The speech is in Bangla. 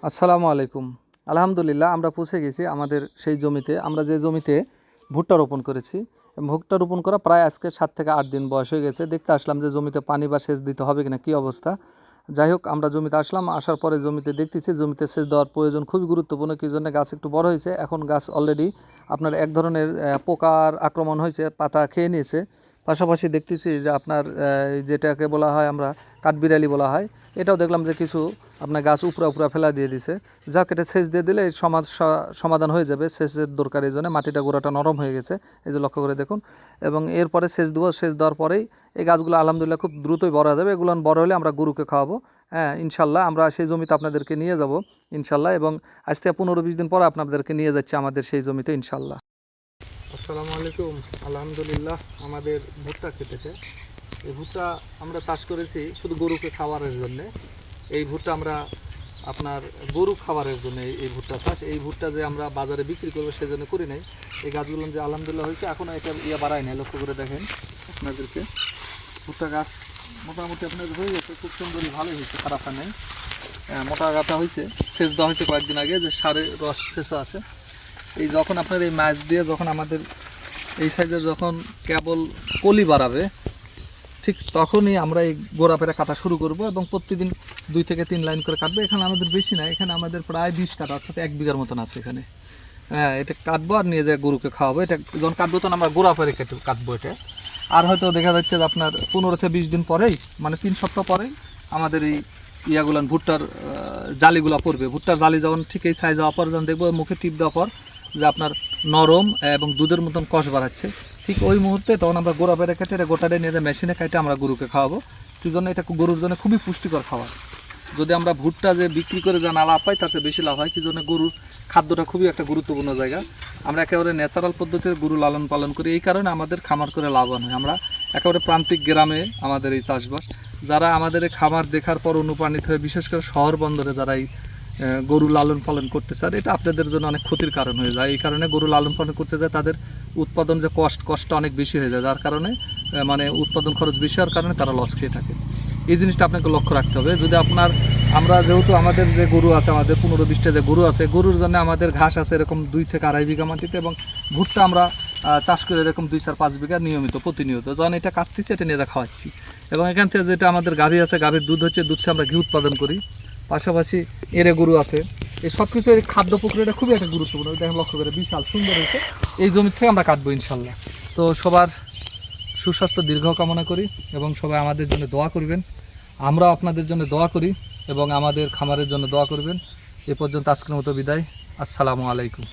আসসালামু আলাইকুম। আলহামদুলিল্লাহ আমরা পৌঁছে গেছি আমাদের সেই জমিতে। আমরা যে জমিতে ভুট্টা রোপণ করেছি, ভুট্টা রোপণ করা প্রায় আজকে 7 থেকে 8 দিন বয়স হয়ে গেছে। দেখতে আসলাম যে জমিতে পানি বা সেচ দিতে হবে কিনা, কী অবস্থা। যাই হোক, আমরা জমিতে আসলাম, আসার পরে জমিতে দেখতেছি জমিতে সেচ দেওয়ার প্রয়োজন খুবই গুরুত্বপূর্ণ। কী জন্য? গাছ একটু বড় হয়েছে, এখন গাছ অলরেডি আপনার এক ধরনের পোকার আক্রমণ হয়েছে, পাতা খেয়ে নিয়েছে। পাশাপাশি দেখতেছি যে আপনার যেটাকে বলা হয় আমরা কাঠবিড়ালি বলা হয়, এটাও দেখলাম যে কিছু আপনার গাছ উপরা উপরা ফেলা দিয়ে দিছে। যা কেটে সেচ দিয়ে দিলে এই সমাধান হয়ে যাবে। সেচের দরকার, এই জন্য মাটিটা গোড়াটা নরম হয়ে গেছে, এই যে লক্ষ্য করে দেখুন। এবং এরপরে সেচ দেবো, সেচ দেওয়ার পরেই এই গাছগুলো আলহামদুলিল্লাহ খুব দ্রুতই বড় হয়ে যাবে। এগুলো বড় হলে আমরা গরুকে খাওয়াবো, হ্যাঁ ইনশাল্লাহ। আমরা সেই জমিতে আপনাদেরকে নিয়ে যাব ইনশাল্লাহ, এবং আজ থেকে 15-20 দিন পরে আপনাদেরকে নিয়ে যাচ্ছি আমাদের সেই জমিতে ইনশাল্লাহ। আসসালামু আলাইকুম। আলহামদুলিল্লাহ আমাদের ভুট্টা খেতেছে। এই ভুট্টা আমরা চাষ করেছি শুধু গরুকে খাবারের জন্যে। এই ভুট্টা আমরা আপনার গরু খাবারের জন্য এই ভুট্টা চাষ। এই ভুট্টা যে আমরা বাজারে বিক্রি করবো সেজন্য করি নাই। এই গাছগুলো যে আলহামদুলিল্লাহ হয়েছে, এখনও এটা বাড়ায় নাই, লক্ষ্য করে দেখেন আপনাদেরকে। ভুট্টা গাছ মোটামুটি আপনাদের হয়ে গেছে, খুব সুন্দরই ভালোই হয়েছে, খারাপ হয় নাই। মোটা গাঁথা হয়েছে, সেচ দেওয়া হয়েছে কয়েকদিন আগে, যে সারের রস সেচও আছে। এই যখন আপনার এই মাছ দিয়ে যখন আমাদের এই সাইজের যখন কেবল কলি বাড়াবে, ঠিক তখনই আমরা এই গোড়া পেরে কাটা শুরু করব, এবং প্রতিদিন 2 থেকে 3 লাইন করে কাটবো। এখানে আমাদের বেশি না, এখানে আমাদের প্রায় 20 কাটা, অর্থাৎ 1 বিঘার মতন আছে এখানে। হ্যাঁ, এটা কাটবো আর নিয়ে যায় গরুকে খাওয়াবো। এটা যখন কাটবো তখন আমরা গোড়া পেরে কাটবো এটা। আর হয়তো দেখা যাচ্ছে যে আপনার 15 থেকে 20 দিন পরেই, মানে 3 সপ্তাহ পরেই আমাদের এই ইয়াগুলান ভুট্টার জালিগুলা পড়বে। ভুট্টার জালি যখন ঠিক এই সাইজ হওয়ার পর যখন দেখবো মুখে টিপ দেওয়ার পর যে আপনার নরম এবং দুধের মতন কষ বাড়াচ্ছে, ঠিক ওই মুহূর্তে তখন আমরা গোড়া বেড়ে কেটে এটা গোটাটা নিয়ে মেশিনে কেটে আমরা গরুকে খাওয়াবো। সেই জন্য এটা গরুর জন্য খুবই পুষ্টিকর খাবার। যদি আমরা ভুট্টা যে বিক্রি করে যা না লাভ পাই, তার চেয়ে বেশি লাভ হয়। কি জন্য? গরুর খাদ্যটা খুবই একটা গুরুত্বপূর্ণ জায়গা। আমরা একেবারে ন্যাচারাল পদ্ধতিতে গরু লালন পালন করি, এই কারণে আমাদের খামার করে লাভবান হয়। আমরা একেবারে প্রান্তিক গ্রামে আমাদের এই চাষবাস। যারা আমাদের এই খামার দেখার পর অনুপ্রাণিত হয়ে, বিশেষ করে শহর বন্দরে যারা এই গরু লালন পালন করতে চায়, এটা আপনাদের জন্য অনেক ক্ষতির কারণ হয়ে যায়। এই কারণে গরু লালন পালন করতে যায়, তাদের উৎপাদন যে কষ্টটা অনেক বেশি হয়ে যায়, যার কারণে মানে উৎপাদন খরচ বেশি হওয়ার কারণে তারা লস খেয়ে থাকে। এই জিনিসটা আপনাকে লক্ষ্য রাখতে হবে। যদি আমরা যেহেতু আমাদের যে গরু আছে, আমাদের 15-20টা যে গরু আছে, গরুর জন্য আমাদের ঘাস আছে এরকম 2 থেকে 2.5 বিঘা মাটিতে, এবং ভুট্টা আমরা চাষ করে এরকম 2-4-5 বিঘা নিয়মিত প্রতিনিয়ত। যখন এটা কাটতেছি এটা নিয়ে খাওয়াচ্ছি, এবং এখান থেকে যেটা আমাদের গাভী আছে, গাভীর দুধ হচ্ছে, দুধ থেকে আমরা ঘি উৎপাদন করি। পাশাপাশি এরে গরু আছে। এই সব কিছু এই খাদ্য প্রক্রিয়াটা খুবই একটা গুরুত্বপূর্ণ। দেখেন, লক্ষ্য করে বিশাল সুন্দর হয়েছে। এই জমি থেকে আমরা কাটবো ইনশাল্লাহ। তো সবার সুস্বাস্থ্য দীর্ঘ কামনা করি, এবং সবাই আমাদের জন্য দোয়া করবেন। আমরা আপনাদের জন্য দোয়া করি, এবং আমাদের খামারের জন্য দোয়া করবেন। এ পর্যন্ত আজকের মতো বিদায়। আসসালামু আলাইকুম।